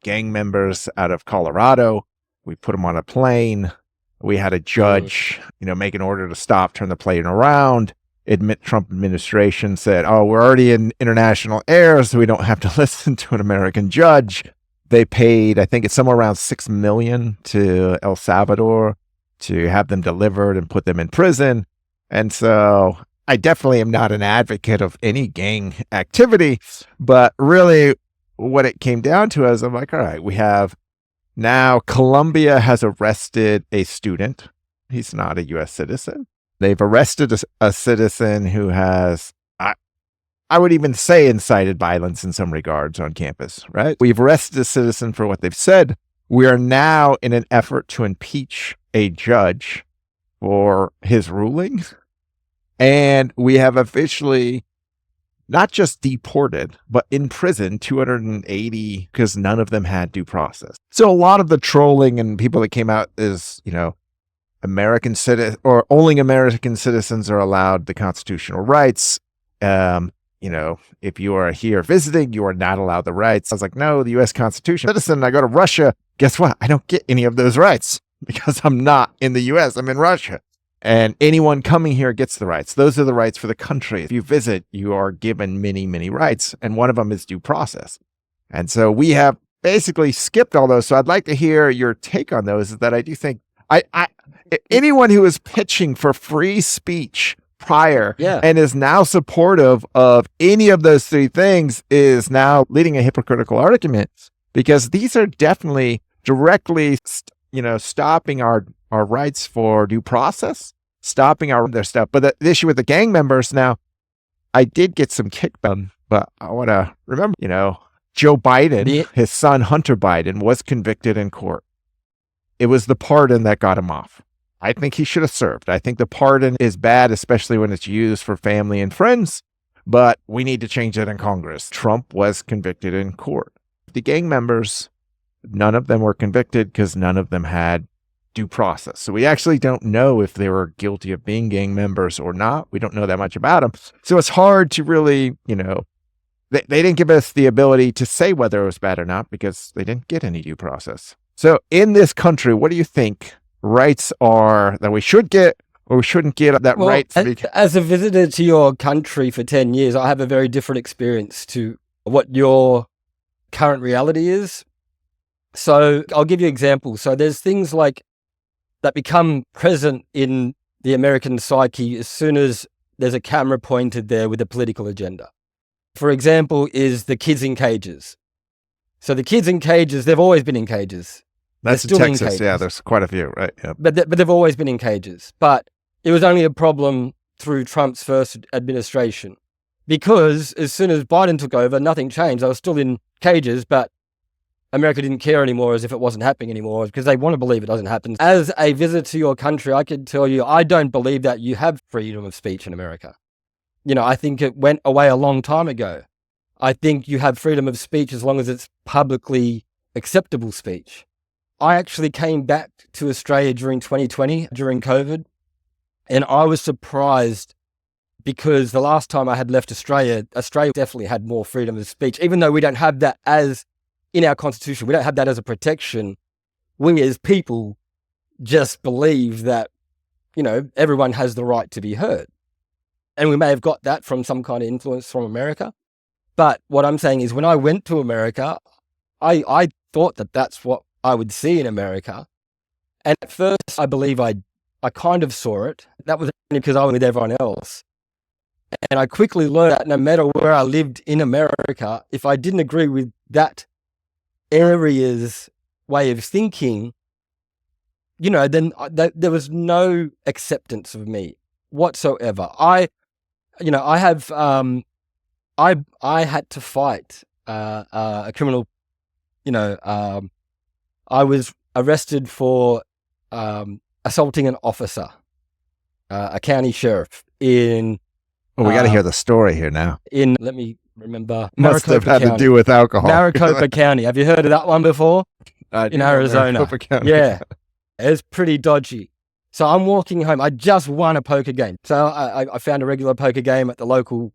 gang members out of Colorado. We put them on a plane. We had a judge, make an order to stop, turn the plane around. Trump administration said, oh, we're already in international air, so we don't have to listen to an American judge. They paid, I think it's somewhere around $6 million to El Salvador to have them delivered and put them in prison. And so I definitely am not an advocate of any gang activity, but really what it came down to is I'm like, all right, we have now Colombia has arrested a student. He's not a U.S. citizen. They've arrested a citizen who has, I would even say, incited violence in some regards on campus, right? We've arrested a citizen for what they've said. We are now in an effort to impeach a judge for his ruling. And we have officially not just deported, but imprisoned 280 because none of them had due process. So a lot of the trolling and people that came out is, American citizen or only American citizens are allowed the constitutional rights. If you are here visiting, you are not allowed the rights. I was like, no, the U.S. Constitution. Citizen, I go to Russia. Guess what? I don't get any of those rights because I'm not in the U.S. I'm in Russia. And anyone coming here gets the rights. Those are the rights for the country. If you visit, you are given many, many rights. And one of them is due process. And so we have basically skipped all those. So I'd like to hear your take on those. Is that I do think anyone who is pitching for free speech prior and is now supportive of any of those three things is now leading a hypocritical argument, because these are definitely directly, stopping our rights for due process, stopping their stuff. But the issue with the gang members now, I did get some kickback, but I want to remember, Joe Biden, his son Hunter Biden, was convicted in court. It was the pardon that got him off. I think he should have served. I think the pardon is bad, especially when it's used for family and friends, but we need to change that in Congress. Trump was convicted in court. The gang members, none of them were convicted because none of them had due process. So we actually don't know if they were guilty of being gang members or not. We don't know that much about them. So it's hard to really, they didn't give us the ability to say whether it was bad or not because they didn't get any due process. So in this country, what do you think rights are that we should get or we shouldn't get that right? As a visitor to your country for 10 years, I have a very different experience to what your current reality is. So I'll give you examples. So there's things like that become present in the American psyche as soon as there's a camera pointed there with a political agenda. For example, is the kids in cages. So the kids in cages, they've always been in cages. That's in Texas. Yeah, there's quite a few, right? Yeah. But they've always been in cages. But it was only a problem through Trump's first administration, because as soon as Biden took over, nothing changed. They were still in cages, but America didn't care anymore, as if it wasn't happening anymore, because they want to believe it doesn't happen. As a visitor to your country, I can tell you, I don't believe that you have freedom of speech in America. I think it went away a long time ago. I think you have freedom of speech as long as it's publicly acceptable speech. I actually came back to Australia during 2020, during COVID, and I was surprised because the last time I had left Australia definitely had more freedom of speech, even though we don't have that as in our constitution. We don't have that as a protection. We as people just believe that, everyone has the right to be heard. And we may have got that from some kind of influence from America. But what I'm saying is when I went to America, I thought that that's what I would see in America. And at first, I believe I kind of saw it. That was only because I was with everyone else. And I quickly learned that no matter where I lived in America, if I didn't agree with that area's way of thinking, then there was no acceptance of me whatsoever. I had to fight a criminal. I was arrested for assaulting an officer, a county sheriff in. Well, we got to hear the story here now. Let me remember. Must have had to do with alcohol. Maricopa County. Have you heard of that one before? In Arizona. Maricopa County. Yeah, it's pretty dodgy. So I'm walking home. I just won a poker game. So I found a regular poker game at the local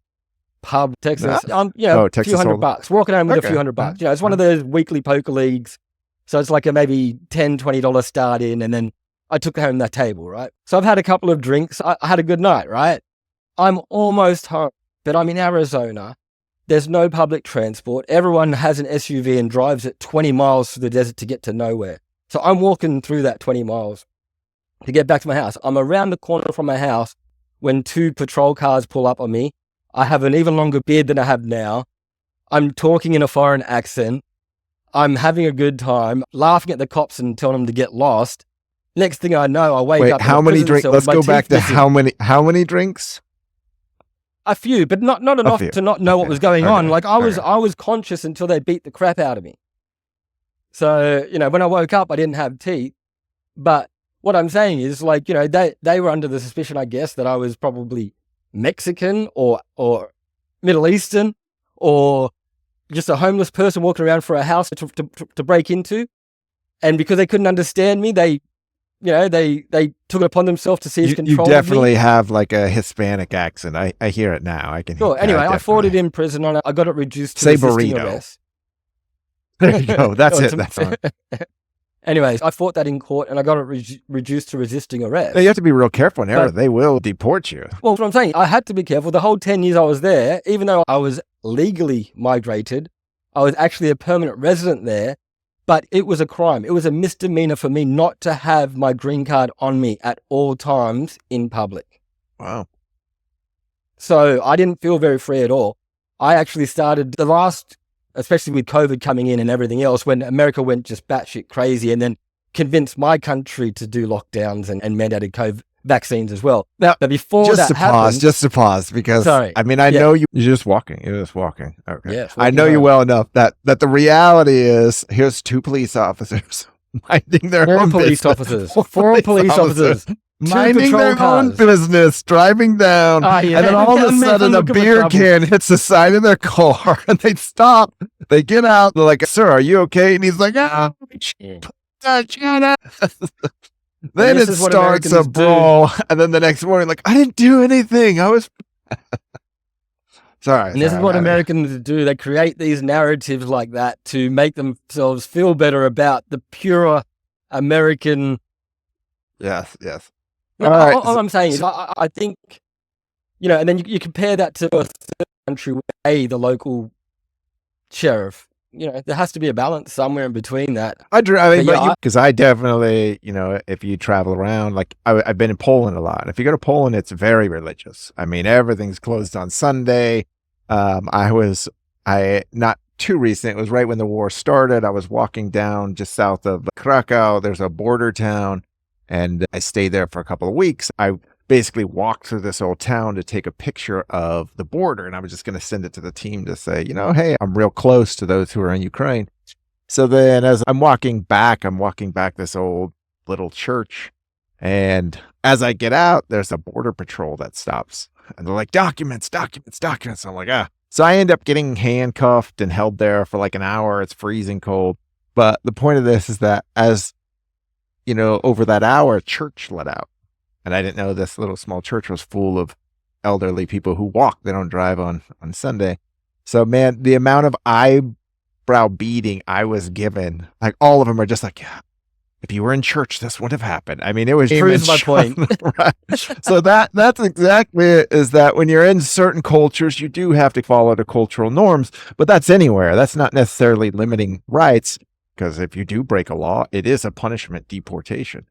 pub, Texas. No. A Texas few hundred Hold'em. bucks. Walking home with a Okay. few $100 bucks. It's one of those weekly poker leagues. So it's like a maybe $10, $20 start in, and then I took home that table, right? So I've had a couple of drinks. I had a good night, right? I'm almost home, but I'm in Arizona. There's no public transport. Everyone has an SUV and drives it 20 miles through the desert to get to nowhere. So I'm walking through that 20 miles to get back to my house. I'm around the corner from my house when 2 patrol cars pull up on me. I have an even longer beard than I have now. I'm talking in a foreign accent. I'm having a good time, laughing at the cops and telling them to get lost. Next thing I know, I wake Wait, up. how in a many prison drinks? cell Let's with my go back teeth to missing. how many drinks? A few, but not enough few. to not know what Okay. was going Okay. on. Like I Okay. was conscious until they beat the crap out of me. So, when I woke up, I didn't have teeth. But what I'm saying is, like, they were under the suspicion, I guess, that I was probably Mexican or Middle Eastern or just a homeless person walking around for a house to break into. And because they couldn't understand me, they took it upon themselves to seize You control of me. definitely have like a Hispanic accent. I hear it now. I can hear Sure. it. Anyway, Yeah, I fought it definitely. in prison. I got it reduced to Say resisting burrito. arrest. There you go. That's Oh, it. That's all. Anyways, I fought that in court and I got it reduced to resisting arrest. You have to be real careful in But- Arizona. They will deport you. Well, what I'm saying, I had to be careful. The whole 10 years I was there, even though I was legally migrated, I was actually a permanent resident there, but it was a crime. It was a misdemeanor for me not to have my green card on me at all times in public. Wow. So I didn't feel very free at all. I actually started the last, especially with COVID coming in and everything else, when America went just batshit crazy and then convinced my country to do lockdowns and mandated COVID vaccines as well. Now, But before just that to happened, pause, because Sorry. I mean, I Yeah. know you're just walking. You're just walking. Okay. Yeah, I know walking you home. well enough that the reality is here's 2 police officers minding their 4 own police business. officers, 4 police officers, 2 minding patrol their own cars. business, driving down, Ah, yeah. and then all of a That makes sudden them a look for beer trouble. can hits the side of their car, and they stop. They get out. They're like, "Sir, are you okay?" And he's like, "Ah, shut up." Then this it is what starts a Americans do. brawl, and then the next morning, like, I didn't do anything. I was sorry. And this is sorry, what I- Americans do. They create these narratives like that to make themselves feel better about the pure American. Yes, yes. No, All right. all I'm saying is, I think, and then you compare that to a third country where the local sheriff. There has to be a balance somewhere in between that. I mean, But yeah, because I definitely, if you travel around, like I've been in Poland a lot. If you go to Poland, it's very religious. I mean, everything's closed on Sunday. Not too recent. It was right when the war started. I was walking down just south of Krakow. There's a border town, and I stayed there for a couple of weeks. I basically walked through this old town to take a picture of the border, and I was just going to send it to the team to say, hey, I'm real close to those who are in Ukraine. So then as I'm walking back this old little church, and as I get out, there's a border patrol that stops, and they're like, documents. I'm like, ah. So I end up getting handcuffed and held there for like an hour. It's freezing cold. But the point of this is that as, over that hour, a church let out. And I didn't know this little small church was full of elderly people who walk. They don't drive on Sunday. So, man, the amount of eyebrow beating I was given, like all of them are just like, yeah, if you were in church, this would have happened. I mean, it was Proves my point. Right. So that's exactly it, is that when you're in certain cultures, you do have to follow the cultural norms, but that's anywhere. That's not necessarily limiting rights, because if you do break a law, it is a punishment, deportation.